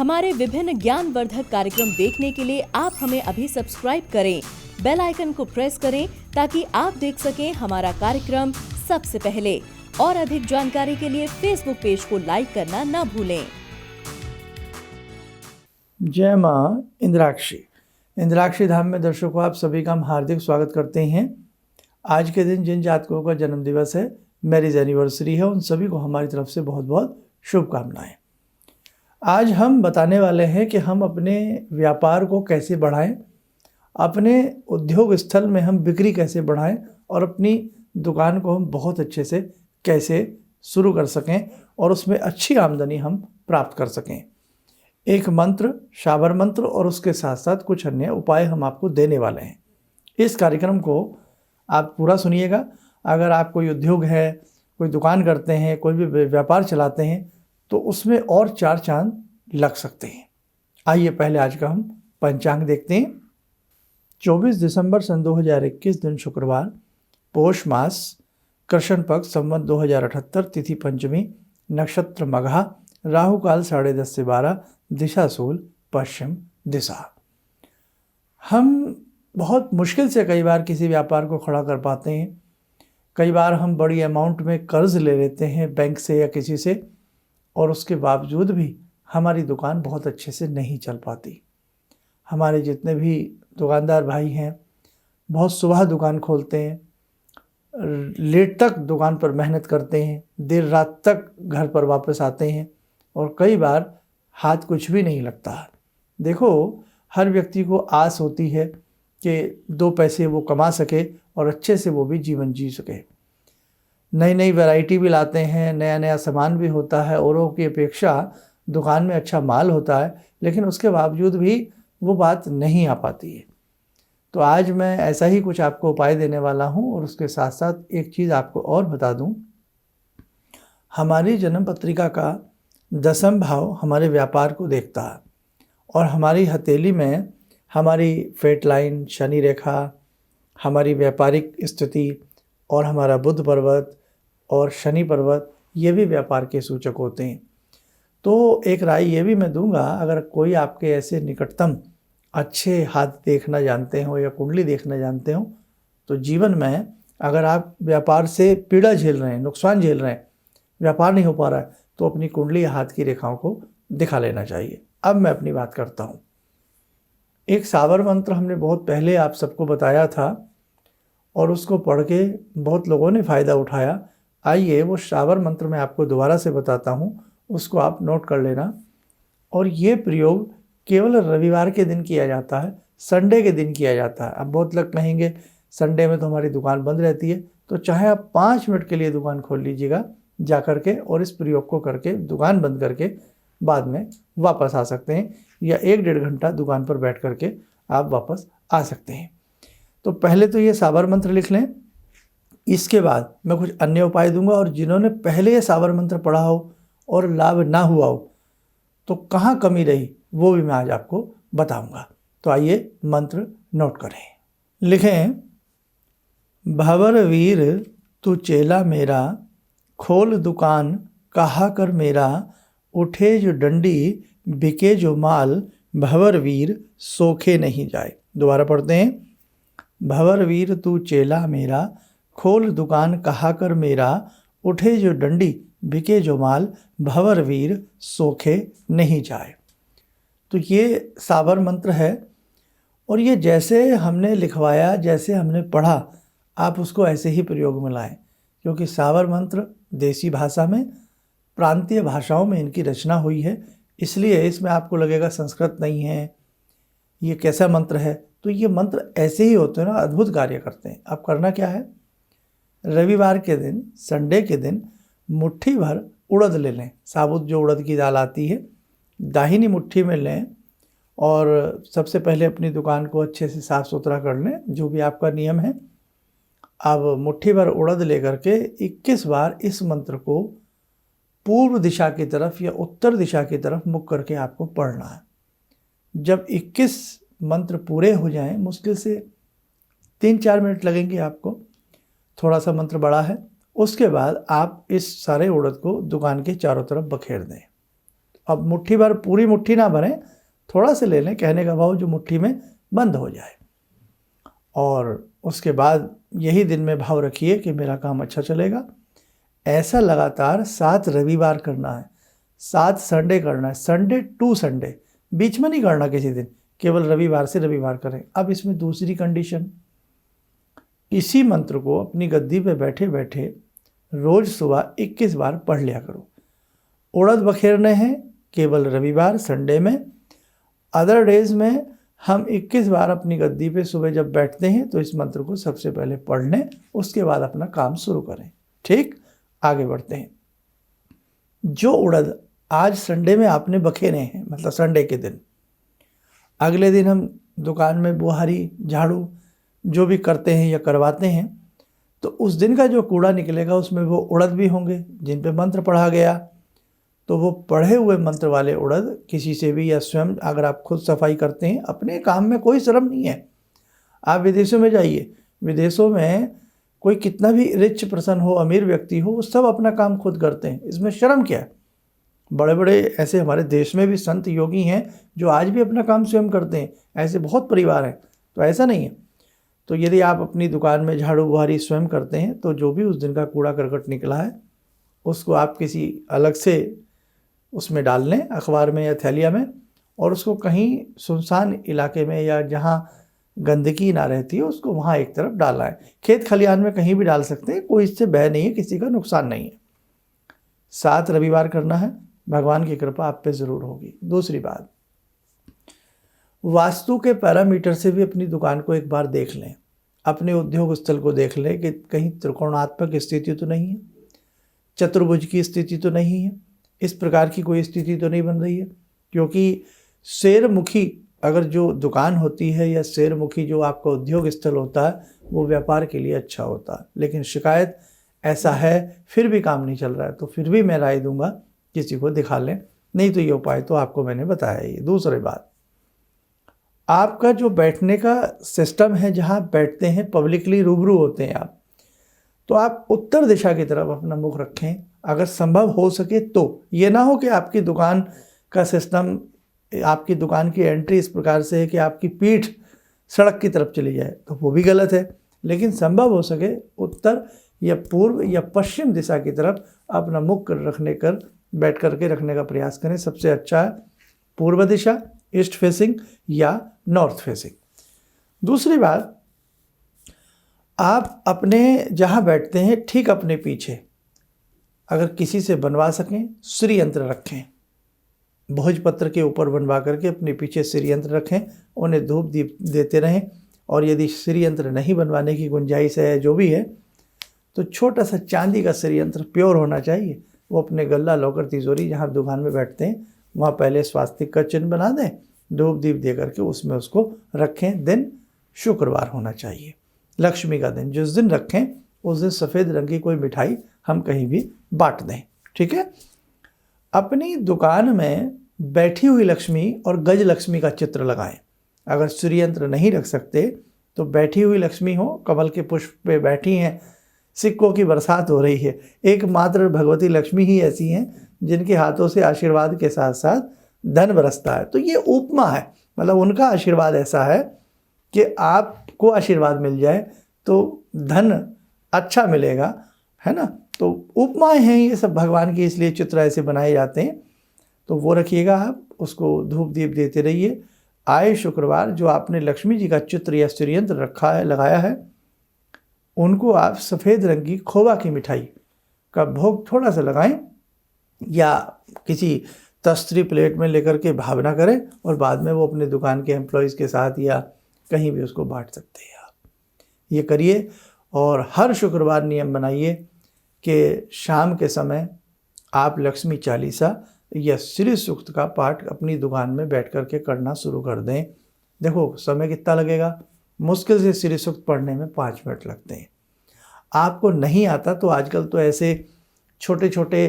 हमारे विभिन्न ज्ञानवर्धक कार्यक्रम देखने के लिए आप हमें अभी सब्सक्राइब करें, बेल आइकन को प्रेस करें ताकि आप देख सकें हमारा कार्यक्रम सबसे पहले। और अधिक जानकारी के लिए फेसबुक पेज को लाइक करना न भूलें। जय माँ इंद्राक्षी धाम में दर्शकों आप सभी का हम हार्दिक स्वागत करते हैं। आज के दिन जिन जातकों का जन्म दिवस है, मैरिज एनिवर्सरी है, उन सभी को हमारी तरफ से बहुत बहुत शुभकामनाएं। आज हम बताने वाले हैं कि हम अपने व्यापार को कैसे बढ़ाएं, अपने उद्योग स्थल में हम बिक्री कैसे बढ़ाएं और अपनी दुकान को हम बहुत अच्छे से कैसे शुरू कर सकें और उसमें अच्छी आमदनी हम प्राप्त कर सकें। एक मंत्र, शाबर मंत्र और उसके साथ साथ कुछ अन्य उपाय हम आपको देने वाले हैं। इस कार्यक्रम को आप पूरा सुनिएगा। अगर आप कोई उद्योग है, कोई दुकान करते हैं, कोई भी व्यापार चलाते हैं तो उसमें और चार चांद लग सकते हैं। आइए पहले आज का हम पंचांग देखते हैं। 24 दिसंबर सन 2021 दिन शुक्रवार, पोष मास, कृष्ण पक्ष, संवत 2078, तिथि पंचमी, नक्षत्र मघा, राहु काल 10:30 से 12, दिशा सूल पश्चिम दिशा। हम बहुत मुश्किल से कई बार किसी व्यापार को खड़ा कर पाते हैं। कई बार हम बड़ी अमाउंट में कर्ज ले लेते हैं बैंक से या किसी से, और उसके बावजूद भी हमारी दुकान बहुत अच्छे से नहीं चल पाती। हमारे जितने भी दुकानदार भाई हैं बहुत सुबह दुकान खोलते हैं, लेट तक दुकान पर मेहनत करते हैं, देर रात तक घर पर वापस आते हैं और कई बार हाथ कुछ भी नहीं लगता। देखो, हर व्यक्ति को आस होती है कि 2 पैसे वो कमा सके और अच्छे से वो भी जीवन जी सके। नई नई वैरायटी भी लाते हैं, नया नया सामान भी होता है, औरों की अपेक्षा दुकान में अच्छा माल होता है, लेकिन उसके बावजूद भी वो बात नहीं आ पाती है। तो आज मैं ऐसा ही कुछ आपको उपाय देने वाला हूँ और उसके साथ साथ एक चीज़ आपको और बता दूँ। हमारी जन्म पत्रिका का 10वां भाव हमारे व्यापार को देखता है और हमारी हथेली में हमारी फेट लाइन, शनि रेखा, हमारी व्यापारिक स्थिति और हमारा बुध पर्वत और शनि पर्वत, ये भी व्यापार के सूचक होते हैं। तो एक राय ये भी मैं दूंगा, अगर कोई आपके ऐसे निकटतम अच्छे हाथ देखना जानते हो या कुंडली देखना जानते हो तो जीवन में अगर आप व्यापार से पीड़ा झेल रहे हैं, नुकसान झेल रहे हैं, व्यापार नहीं हो पा रहा है, तो अपनी कुंडली या हाथ की रेखाओं को दिखा लेना चाहिए। अब मैं अपनी बात करता हूँ। एक साबर मंत्र हमने बहुत पहले आप सबको बताया था और उसको पढ़ के बहुत लोगों ने फ़ायदा उठाया। आइए वो साबर मंत्र मैं आपको दोबारा से बताता हूँ, उसको आप नोट कर लेना। और ये प्रयोग केवल रविवार के दिन किया जाता है, संडे के दिन किया जाता है। अब बहुत लोग कहेंगे संडे में तो हमारी दुकान बंद रहती है, तो चाहे आप 5 मिनट के लिए दुकान खोल लीजिएगा जा कर के और इस प्रयोग को करके दुकान बंद करके बाद में वापस आ सकते हैं, या 1-1.5 घंटा दुकान पर बैठ करके आप वापस आ सकते हैं। तो पहले तो ये साबर मंत्र लिख लें, इसके बाद मैं कुछ अन्य उपाय दूंगा और जिन्होंने पहले ये साबर मंत्र पढ़ा हो और लाभ ना हुआ हो तो कहाँ कमी रही वो भी मैं आज आपको बताऊंगा। तो आइए मंत्र नोट करें। लिखें, भंवर वीर तू चेला मेरा, खोल दुकान कहा कर मेरा, उठे जो डंडी बिके जो माल, भंवर वीर सोखे नहीं जाए। दोबारा पढ़ते हैं। भंवर वीर तू चेला मेरा, खोल दुकान कहा कर मेरा, उठे जो डंडी बिके जो माल, भंवर वीर सोखे नहीं जाए। तो ये साबर मंत्र है और ये जैसे हमने लिखवाया, जैसे हमने पढ़ा, आप उसको ऐसे ही प्रयोग में लाएं, क्योंकि साबर मंत्र देसी भाषा में, प्रांतीय भाषाओं में इनकी रचना हुई है, इसलिए इसमें आपको लगेगा संस्कृत नहीं है, ये कैसा मंत्र है। तो ये मंत्र ऐसे ही होते हैं ना, अद्भुत कार्य करते हैं। अब करना क्या है, रविवार के दिन, संडे के दिन मुट्ठी भर उड़द ले लें। साबुत जो उड़द की दाल आती है, दाहिनी मुट्ठी में लें और सबसे पहले अपनी दुकान को अच्छे से साफ़ सुथरा कर लें, जो भी आपका नियम है। अब मुट्ठी भर उड़द लेकर के 21 बार इस मंत्र को पूर्व दिशा की तरफ या उत्तर दिशा की तरफ मुख करके आपको पढ़ना है। जब 21 मंत्र पूरे हो जाएं, मुश्किल से 3-4 मिनट लगेंगे आपको, थोड़ा सा मंत्र बड़ा है। उसके बाद आप इस सारे उड़द को दुकान के चारों तरफ बखेर दें। अब मुट्ठी भर, पूरी मुट्ठी ना भरें, थोड़ा सा ले लें, कहने का भाव जो मुट्ठी में बंद हो जाए। और उसके बाद यही दिन में भाव रखिए कि मेरा काम अच्छा चलेगा। ऐसा लगातार 7 रविवार करना है, 7 संडे करना है, संडे टू संडे, बीच में नहीं करना किसी दिन, केवल रविवार से रविवार करें। अब इसमें दूसरी कंडीशन, इसी मंत्र को अपनी गद्दी पे बैठे बैठे रोज सुबह 21 बार पढ़ लिया करो। उड़द बखेरने हैं केवल रविवार संडे में, अदर डेज में हम 21 बार अपनी गद्दी पे सुबह जब बैठते हैं तो इस मंत्र को सबसे पहले पढ़ लें, उसके बाद अपना काम शुरू करें। ठीक, आगे बढ़ते हैं। जो उड़द आज संडे में आपने बखेरे हैं, मतलब संडे के दिन, अगले दिन हम दुकान में बुहारी, झाड़ू जो भी करते हैं या करवाते हैं, तो उस दिन का जो कूड़ा निकलेगा उसमें वो उड़द भी होंगे जिन पे मंत्र पढ़ा गया। तो वो पढ़े हुए मंत्र वाले उड़द किसी से भी, या स्वयं अगर आप खुद सफाई करते हैं, अपने काम में कोई शर्म नहीं है। आप विदेशों में जाइए, विदेशों में कोई कितना भी रिच पर्सन हो, अमीर व्यक्ति हो, वो सब अपना काम खुद करते हैं, इसमें शर्म क्या है। बड़े बड़े ऐसे हमारे देश में भी संत योगी हैं जो आज भी अपना काम स्वयं करते हैं, ऐसे बहुत परिवार हैं। तो ऐसा नहीं है। तो यदि आप अपनी दुकान में झाड़ू बुहारी स्वयं करते हैं तो जो भी उस दिन का कूड़ा करकट निकला है उसको आप किसी अलग से उसमें डाल लें, अखबार में या थैलिया में, और उसको कहीं सुनसान इलाके में या जहाँ गंदगी ना रहती है उसको वहाँ एक तरफ डालना है। खेत खलिहान में कहीं भी डाल सकते हैं, कोई इससे भय नहीं है, किसी का नुकसान नहीं है। 7 रविवार करना है, भगवान की कृपा आप पे ज़रूर होगी। दूसरी बात, वास्तु के पैरामीटर से भी अपनी दुकान को एक बार देख लें, अपने उद्योग स्थल को देख लें कि कहीं त्रिकोणात्मक स्थिति तो नहीं है, चतुर्भुज की स्थिति तो नहीं है, इस प्रकार की कोई स्थिति तो नहीं बन रही है। क्योंकि शेरमुखी अगर जो दुकान होती है या शेरमुखी जो आपका उद्योग स्थल होता है वो व्यापार के लिए अच्छा होता है, लेकिन शिकायत ऐसा है फिर भी काम नहीं चल रहा है, तो फिर भी मैं राय दूंगा किसी को दिखा लें, नहीं तो ये उपाय तो आपको मैंने बताया ही। दूसरी बात, आपका जो बैठने का सिस्टम है, जहाँ बैठते हैं, पब्लिकली रूबरू होते हैं आप, तो आप उत्तर दिशा की तरफ अपना मुख रखें अगर संभव हो सके तो। ये ना हो कि आपकी दुकान का सिस्टम, आपकी दुकान की एंट्री इस प्रकार से है कि आपकी पीठ सड़क की तरफ चली जाए, तो वो भी गलत है। लेकिन संभव हो सके उत्तर या पूर्व या पश्चिम दिशा की तरफ अपना मुख बैठ करके रखने का प्रयास करें। सबसे अच्छा है पूर्व दिशा, ईस्ट फेसिंग या नॉर्थ फेसिंग। दूसरी बात, आप अपने जहाँ बैठते हैं ठीक अपने पीछे अगर किसी से बनवा सकें श्री यंत्र रखें, भोजपत्र के ऊपर बनवा करके अपने पीछे श्री यंत्र रखें, उन्हें धूप दीप देते रहें। और यदि श्री यंत्र नहीं बनवाने की गुंजाइश है, जो भी है, तो छोटा सा चांदी का श्री यंत्र प्योर होना चाहिए, वो अपने गल्ला लॉकर तिजोरी जहाँ दुकान में बैठते हैं वहाँ पहले स्वास्तिक का चिन्ह बना दें, धूप दीप दे करके उसमें उसको रखें। दिन शुक्रवार होना चाहिए, लक्ष्मी का दिन, जिस दिन रखें उस दिन सफ़ेद रंग की कोई मिठाई हम कहीं भी बांट दें। ठीक है। अपनी दुकान में बैठी हुई लक्ष्मी और गज लक्ष्मी का चित्र लगाएं। अगर श्री यंत्र नहीं रख सकते तो बैठी हुई लक्ष्मी हो, कमल के पुष्प पे बैठी हैं, सिक्कों की बरसात हो रही है। एकमात्र भगवती लक्ष्मी ही ऐसी हैं जिनके हाथों से आशीर्वाद के साथ साथ धन बरसता है। तो ये उपमा है, मतलब उनका आशीर्वाद ऐसा है कि आपको आशीर्वाद मिल जाए तो धन अच्छा मिलेगा, है ना। तो उपमाएं हैं ये सब भगवान की, इसलिए चित्र ऐसे बनाए जाते हैं। तो वो रखिएगा, आप उसको धूप दीप देते रहिए। आए शुक्रवार जो आपने लक्ष्मी जी का चित्र या श्री यंत्र रखा है, लगाया है, उनको आप सफ़ेद रंग की खोवा की मिठाई का भोग थोड़ा सा लगाएं या किसी तस्तरी प्लेट में लेकर के भावना करें और बाद में वो अपने दुकान के एम्प्लॉयज़ के साथ या कहीं भी उसको बांट सकते हैं। आप ये करिए और हर शुक्रवार नियम बनाइए कि शाम के समय आप लक्ष्मी चालीसा या श्री सूक्त का पाठ अपनी दुकान में बैठ कर के करना शुरू कर दें। देखो समय कितना लगेगा, मुश्किल से श्री सूक्त पढ़ने में 5 मिनट लगते हैं। आपको नहीं आता तो आजकल तो ऐसे छोटे छोटे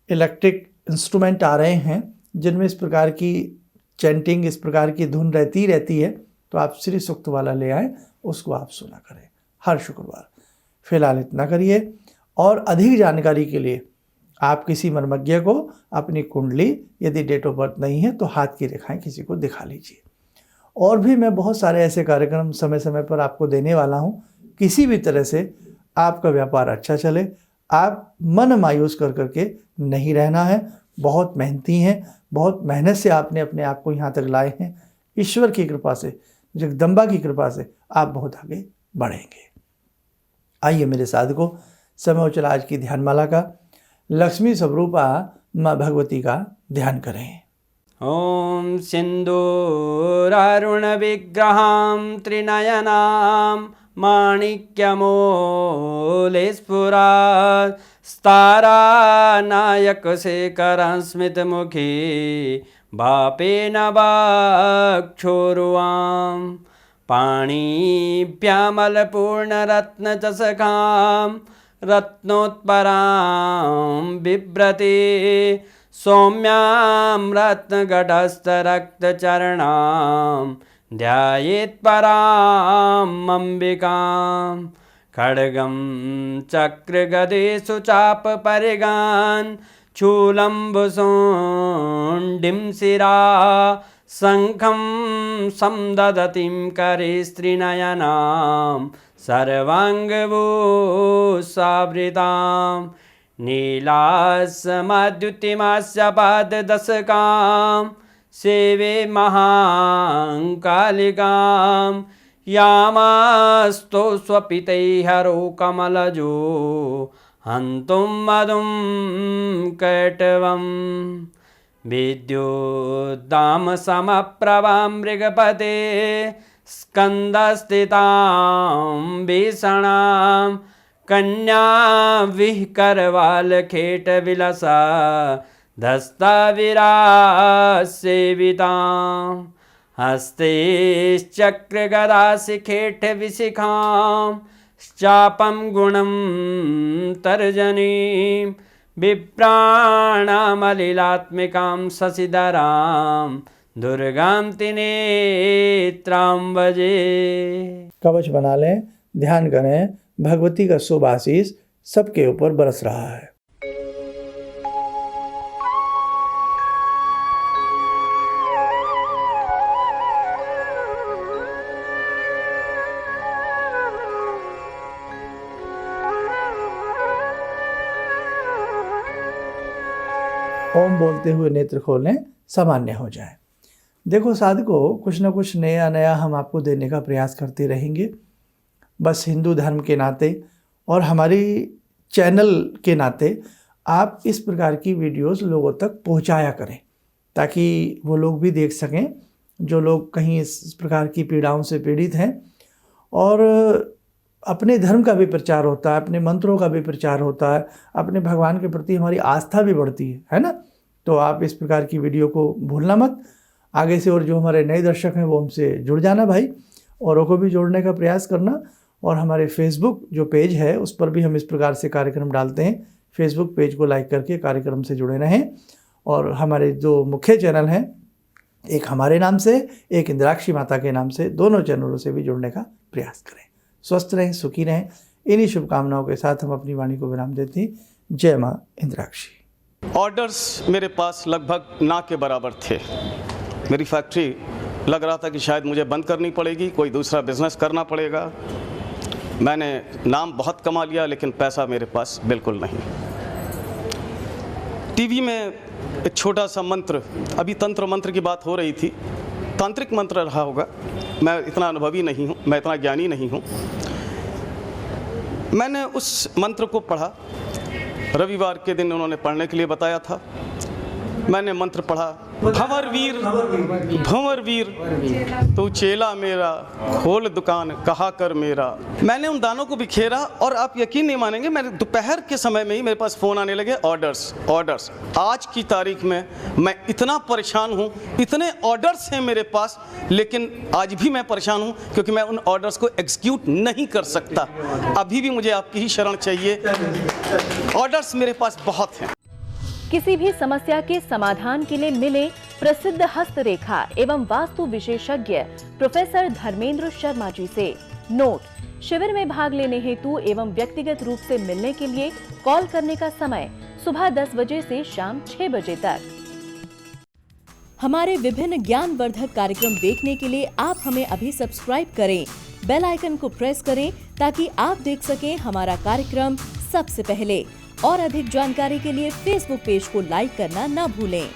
इलेक्ट्रिक इंस्ट्रूमेंट आ रहे हैं जिनमें इस प्रकार की चैंटिंग, इस प्रकार की धुन रहती है, तो आप श्री सूक्त वाला ले आएँ, उसको आप सुना करें हर शुक्रवार। फिलहाल इतना करिए और अधिक जानकारी के लिए आप किसी मर्मज्ञ को अपनी कुंडली, यदि डेट ऑफ बर्थ नहीं है तो हाथ की रेखाएं किसी को दिखा लीजिए। और भी मैं बहुत सारे ऐसे कार्यक्रम समय समय पर आपको देने वाला हूँ। किसी भी तरह से आपका व्यापार अच्छा चले, आप मन मायूस कर करके नहीं रहना है। बहुत मेहनती हैं, बहुत मेहनत से आपने अपने आप को यहाँ तक लाए हैं। ईश्वर की कृपा से, जगदम्बा की कृपा से आप बहुत आगे बढ़ेंगे। आइए मेरे साधकों, समय हो चला आज की ध्यानमाला का। लक्ष्मी स्वरूपा माँ भगवती का ध्यान करें। ॐ सिन्दूरारुणविग्रहां त्रिनयनां माणिक्यमूलस्फुरात् स्तारानायकशेखरं स्मितमुखी भापेन वक्षोरुवां पाणिभ्यामलपूर्णरत्नचषकां रत्नोत्परां बिभ्रति सौम्यां रत्नगटस्थरक्तचरणां ध्यायेत्पराम् अम्बिकां खड्गं चक्रगदेषु चापपरिगान् शूलम्बुशुण्डिं शिरा शङ्खं संदधतीं करे स्त्रीनयनां सर्वाङ्गभूषावृतां नीलासमद्युतिमास्य पाददशकां सेवे महाकालिकां यामास्तो स्वपितैहरो कमलजो हन्तुं मधुं कैटवं विद्युद्दामसमप्रभां मृगपते स्कन्दस्थितां भीषणां कन्या विहकरवालखेटविलसा धस्ताविरासेवितां हस्तैश्चक्रगदाशिखेटविशिखां चापं गुणं तर्जनीं विप्राणामलिलात्मिकां शशिधरां दुर्गां त्रिनेत्रां भजे। कवच बना लें, ध्यान करें। भगवती का शुभ आशीष सबके ऊपर बरस रहा है। ओम बोलते हुए नेत्र खोलें, सामान्य हो जाए। देखो साधकों, कुछ ना कुछ नया नया हम आपको देने का प्रयास करते रहेंगे। बस हिंदू धर्म के नाते और हमारी चैनल के नाते आप इस प्रकार की वीडियोस लोगों तक पहुंचाया करें, ताकि वो लोग भी देख सकें जो लोग कहीं इस प्रकार की पीड़ाओं से पीड़ित हैं। और अपने धर्म का भी प्रचार होता है, अपने मंत्रों का भी प्रचार होता है, अपने भगवान के प्रति हमारी आस्था भी बढ़ती है ना। तो आप इस प्रकार की वीडियो को भूलना मत। आगे से और जो हमारे नए दर्शक हैं वो हमसे जुड़ जाना भाई, औरों को भी जोड़ने का प्रयास करना। और हमारे फेसबुक जो पेज है उस पर भी हम इस प्रकार से कार्यक्रम डालते हैं। फेसबुक पेज को लाइक करके कार्यक्रम से जुड़े रहें। और हमारे जो मुख्य चैनल हैं, एक हमारे नाम से, एक इंद्राक्षी माता के नाम से, दोनों चैनलों से भी जुड़ने का प्रयास करें। स्वस्थ रहें, सुखी रहें। इन्हीं शुभकामनाओं के साथ हम अपनी वाणी को विराम देते हैं। जय माँ इंद्राक्षी। ऑर्डर्स मेरे पास लगभग ना के बराबर थे। मेरी फैक्ट्री लग रहा था कि शायद मुझे बंद करनी पड़ेगी, कोई दूसरा बिजनेस करना पड़ेगा। मैंने नाम बहुत कमा लिया, लेकिन पैसा मेरे पास बिल्कुल नहीं। टीवी में एक छोटा सा मंत्र, अभी तंत्र मंत्र की बात हो रही थी, तांत्रिक मंत्र रहा होगा। मैं इतना अनुभवी नहीं हूँ, मैं इतना ज्ञानी नहीं हूँ। मैंने उस मंत्र को पढ़ा। रविवार के दिन उन्होंने पढ़ने के लिए बताया था। मैंने मंत्र पढ़ा, भंवर वीर भंवर वीर तू चेला मेरा, खोल दुकान कहा कर मेरा। मैंने उन दानों को बिखेरा और आप यकीन नहीं मानेंगे, मेरे दोपहर के समय में ही मेरे पास फ़ोन आने लगे, ऑर्डर्स ऑर्डर्स। आज की तारीख में मैं इतना परेशान हूँ, इतने ऑर्डर्स हैं मेरे पास, लेकिन आज भी मैं परेशान हूँ क्योंकि मैं उन ऑर्डर्स को एग्जीक्यूट नहीं कर सकता। अभी भी मुझे आपकी ही शरण चाहिए। ऑर्डर्स मेरे पास बहुत हैं। किसी भी समस्या के समाधान के लिए मिले प्रसिद्ध हस्तरेखा एवं वास्तु विशेषज्ञ प्रोफेसर धर्मेंद्र शर्मा जी से। नोट: शिविर में भाग लेने हेतु एवं व्यक्तिगत रूप से मिलने के लिए कॉल करने का समय सुबह 10 बजे से शाम 6 बजे तक। हमारे विभिन्न ज्ञानवर्धक कार्यक्रम देखने के लिए आप हमें अभी सब्सक्राइब करें, बेल आइकन को प्रेस करें ताकि आप देख सकें हमारा कार्यक्रम सबसे पहले। और अधिक जानकारी के लिए फेसबुक पेज को लाइक करना न भूलें।